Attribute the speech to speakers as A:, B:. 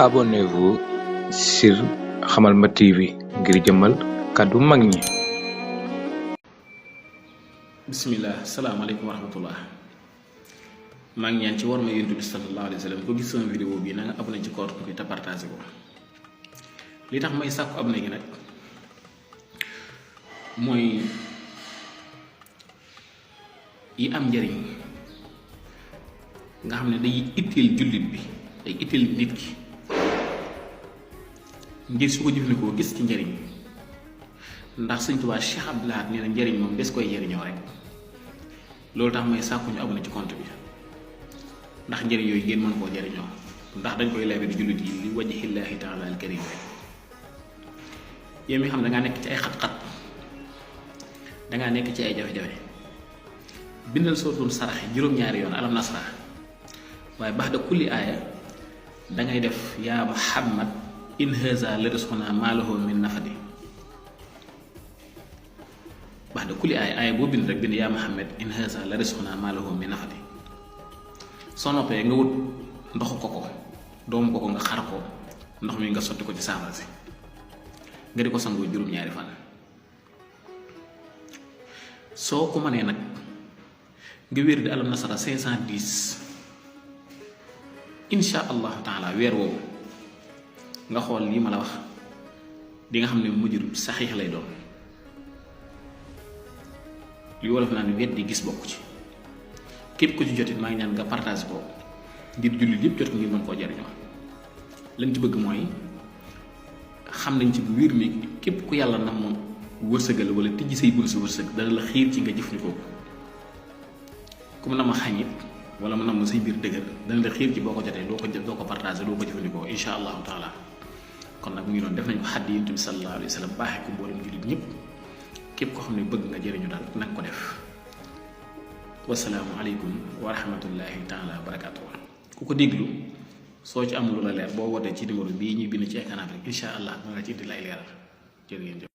A: Abonnez-vous sur Hamalma TV ngir jëmmal kàddu mag ñi.
B: bismillah, salaamaaleykum wa rahmatullah. maa ngi ñaan ci war ma yonent bi sallallahu alayhi wa sallam ko gis sama vidéo bi na nga abonné ci compte bi te partagé ko. li tax may sàkku abonné gi nag mooy yi am njëriñ nga xam ne day itteel jullit bi day itteel nit ki ngir su ko jëfandikoo gis ci njëriñ ndax Sëñ Tuubaa Cheikh Abdou Lahad nee na njëriñ moom des koy jëriñoo rek loolu tax may sàkku ñu abonné ci compte bi ndax njëriñ yooyu ngeen mën koo jëriñoo ndax dañ koy leeral jullit yi li wajhillaahi taala al karim rek. yow mi xam ne dangaa nekk ci ay xat-xat dangaa nekk ci ay jafe-jafe bindal sootul saraxe juróom-ñaari yoon alam nasra waaye baax da kulli aaya dangay def yaa Muhammad in haza la rizquna maa lahu min nafadi. baax da kulli aaya boo bind rek bind yaa Muhammad in haza la rizquna maa lahu min nafadi. soo noppee nga wut ndoxu koko doomu koko nga xar ko ndox mi nga sotti ko ci saafara si nga di ko sangoo juróom-ñaari fan. soo ko mënee nag nga wér di alam nasara 510 insha allahu taala weer woowu nga xool lii ma la wax di nga xam ne mujjul saxiix lay doon. li wolof naa ne wet di gis bokk ci képp ko ci jotit maa ngi ñaan nga partage ko ngir jullit yëpp jot ko ngir mën koo jariñoo. lañ ci bëgg mooy xam nañ ci bu wér mi képp ku yàlla nam moom wërsëgal wala tijji say bul sa wërsëg dana la xiir ci nga jëfandikoo ko ku mu nam a xañ it wala mu nam say biir dëgër dana la xiir ci boo ko jotee doo ko partagé doo ko jëfandikoo insha allahu taala. kon nag mu ngi doon def nañ ko xaddi yonent bi sallallahu alayhi wa sallam baaxee ko mboolem jullit ñëpp képp ko xam ne bëgg nga jëriñu daal nag ko def. wasalaamu aleykum wa rahmatullahi taala wa barakaatu. ku ko déglu soo ci am lu la leer boo wootee ci numéro bii ñuy bind ci écran bi incha allah danga ci indi lay leeral jërë ngeen jëf.